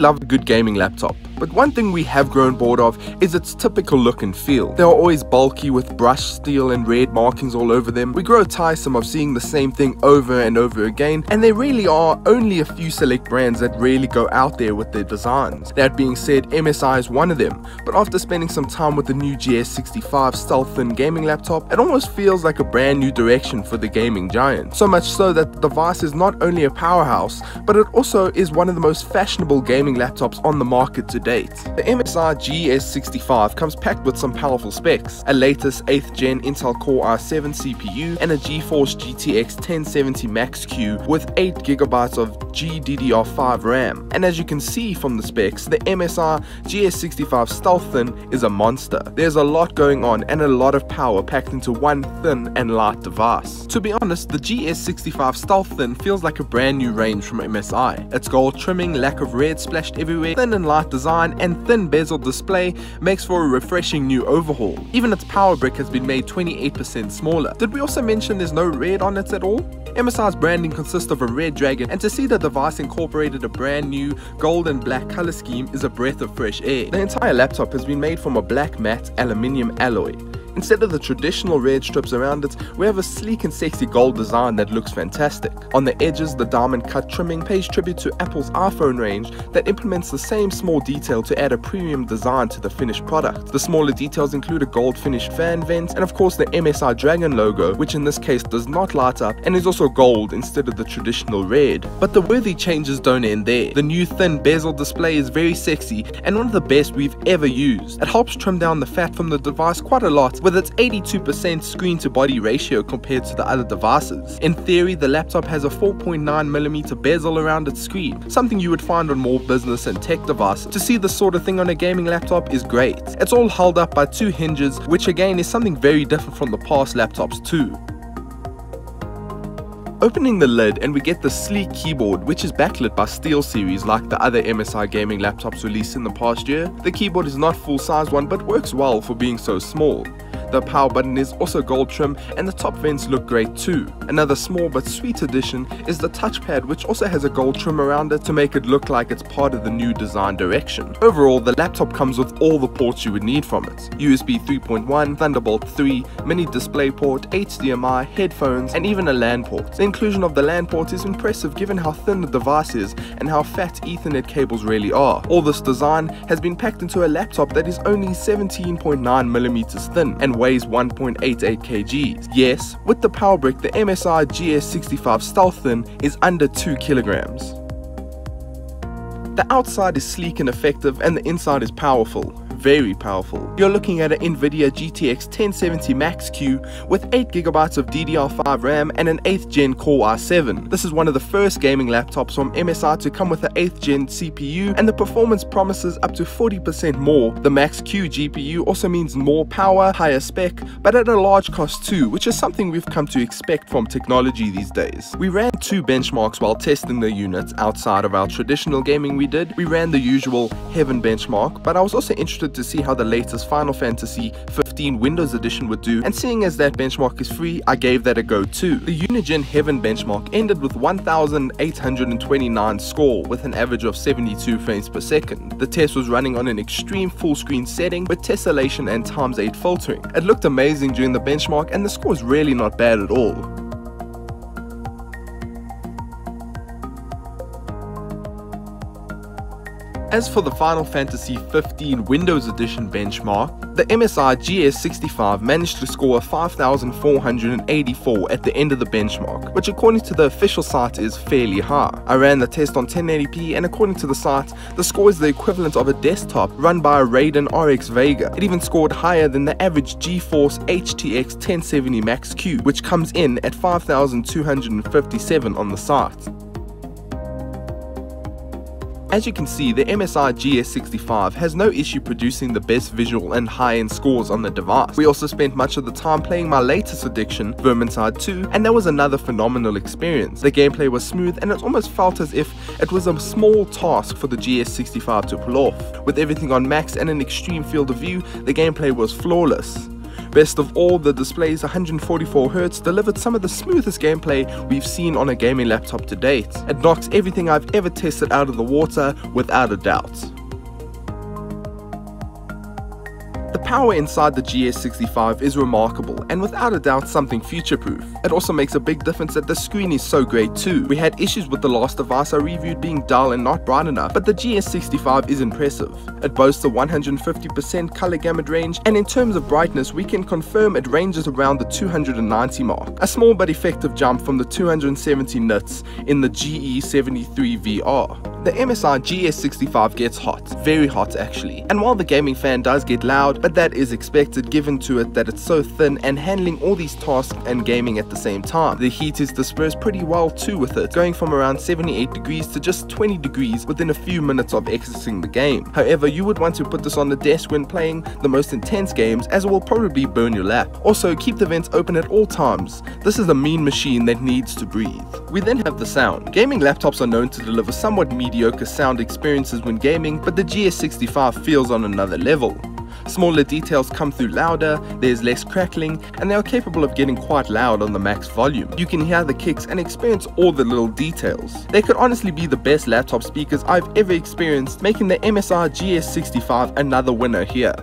love a good gaming laptop, but one thing we have grown bored of is its typical look and feel. They are always bulky with brushed steel and red markings all over them. We grow tiresome of seeing the same thing over and over again, and there really are only a few select brands that really go out there with their designs. That being said, MSI is one of them, but after spending some time with the new GS65 Stealth Thin gaming laptop, it almost feels like a brand new direction for the gaming giant. So much so that the device is not only a powerhouse, but it also is one of the most fashionable gaming laptops on the market to date. The MSI GS65 comes packed with some powerful specs, a latest 8th gen Intel Core i7 CPU and a GeForce GTX 1070 Max-Q with 8GB of GDDR5 RAM. And as you can see from the specs, the MSI GS65 Stealth Thin is a monster. There's a lot going on and a lot of power packed into one thin and light device. To be honest, the GS65 Stealth Thin feels like a brand new range from MSI. Its gold trimming, lack of red splashed everywhere, thin and light design, and thin bezel display makes for a refreshing new overhaul. Even its power brick has been made 28% smaller. Did we also mention there's no red on it at all? MSI's branding consists of a red dragon, and to see the device incorporated a brand new gold and black color scheme is a breath of fresh air. The entire laptop has been made from a black matte aluminium alloy. Instead of the traditional red strips around it, we have a sleek and sexy gold design that looks fantastic. On the edges, the diamond cut trimming pays tribute to Apple's iPhone range that implements the same small detail to add a premium design to the finished product. The smaller details include a gold finished fan vent and of course the MSI Dragon logo, which in this case does not light up and is also gold instead of the traditional red. But the worthy changes don't end there. The new thin bezel display is very sexy and one of the best we've ever used. It helps trim down the fat from the device quite a lot, with its 82% screen to body ratio compared to the other devices. In theory, the laptop has a 4.9mm bezel around its screen, something you would find on more business and tech devices. To see this sort of thing on a gaming laptop is great. It's all held up by two hinges, which again is something very different from the past laptops too. Opening the lid and we get the sleek keyboard, which is backlit by SteelSeries like the other MSI gaming laptops released in the past year. The keyboard is not full-size one but works well for being so small. The power button is also gold trim and the top vents look great too. Another small but sweet addition is the touchpad, which also has a gold trim around it to make it look like it's part of the new design direction. Overall, the laptop comes with all the ports you would need from it. USB 3.1, Thunderbolt 3, mini DisplayPort, HDMI, headphones, and even a LAN port. The inclusion of the LAN port is impressive given how thin the device is and how fat Ethernet cables really are. All this design has been packed into a laptop that is only 17.9mm thin and weighs 1.88 kgs. Yes, with the power brick, the MSI GS65 Stealth Thin is under 2 kilograms. The outside is sleek and effective and the inside is powerful. Very powerful. You're looking at an NVIDIA GTX 1070 Max-Q with 8GB of DDR5 RAM and an 8th gen Core i7. This is one of the first gaming laptops from MSI to come with an 8th gen CPU, and the performance promises up to 40% more. The Max-Q GPU also means more power, higher spec, but at a large cost too, which is something we've come to expect from technology these days. We ran two benchmarks while testing the unit. Outside of our traditional gaming we ran the usual Heaven benchmark, but I was also interested to see how the latest Final Fantasy 15 Windows Edition would do, and seeing as that benchmark is free, I gave that a go too. The Unigen Heaven benchmark ended with 1829 score with an average of 72 frames per second. The test was running on an extreme full screen setting with tessellation and ×8 filtering. It looked amazing during the benchmark and the score is really not bad at all. As for the Final Fantasy 15 Windows Edition benchmark, the MSI GS65 managed to score a 5,484 at the end of the benchmark, which according to the official site is fairly high. I ran the test on 1080p and according to the site, the score is the equivalent of a desktop run by a Radeon RX Vega. It even scored higher than the average GeForce GTX 1070 Max-Q, which comes in at 5,257 on the site. As you can see, the MSI GS65 has no issue producing the best visual and high-end scores on the device. We also spent much of the time playing my latest addiction, Vermintide 2, and that was another phenomenal experience. The gameplay was smooth and it almost felt as if it was a small task for the GS65 to pull off. With everything on max and an extreme field of view, the gameplay was flawless. Best of all, the display's 144Hz delivered some of the smoothest gameplay we've seen on a gaming laptop to date. It knocks everything I've ever tested out of the water without a doubt. The power inside the GS65 is remarkable and without a doubt something future-proof. It also makes a big difference that the screen is so great too. We had issues with the last device I reviewed being dull and not bright enough, but the GS65 is impressive. It boasts a 150% color gamut range, and in terms of brightness we can confirm it ranges around the 290 mark, a small but effective jump from the 270 nits in the GE73 VR. The MSI GS65 gets hot, very hot actually, and while the gaming fan does get loud, but that is expected given to it that it's so thin and handling all these tasks and gaming at the same time. The heat is dispersed pretty well too with it, going from around 78 degrees to just 20 degrees within a few minutes of exiting the game. However, you would want to put this on the desk when playing the most intense games, as it will probably burn your lap. Also, keep the vents open at all times. This is a mean machine that needs to breathe. We then have the sound. Gaming laptops are known to deliver somewhat mediocre sound experiences when gaming, but the GS65 feels on another level. Smaller details come through louder, there's less crackling, and they are capable of getting quite loud on the max volume. You can hear the kicks and experience all the little details. They could honestly be the best laptop speakers I've ever experienced, making the MSI GS65 another winner here.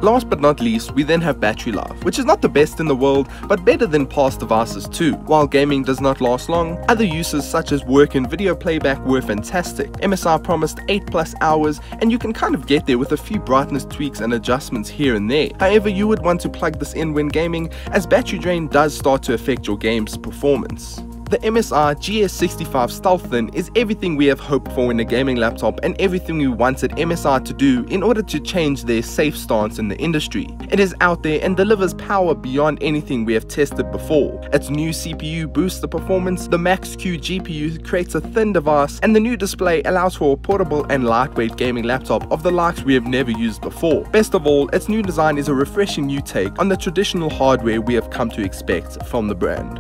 Last but not least, we then have battery life, which is not the best in the world, but better than past devices too. While gaming does not last long, other uses such as work and video playback were fantastic. MSI promised 8+ hours, and you can kind of get there with a few brightness tweaks and adjustments here and there. However, you would want to plug this in when gaming, as battery drain does start to affect your game's performance. The MSI GS65 Stealth Thin is everything we have hoped for in a gaming laptop and everything we wanted MSI to do in order to change their safe stance in the industry. It is out there and delivers power beyond anything we have tested before. Its new CPU boosts the performance, the Max-Q GPU creates a thin device, and the new display allows for a portable and lightweight gaming laptop of the likes we have never used before. Best of all, its new design is a refreshing new take on the traditional hardware we have come to expect from the brand.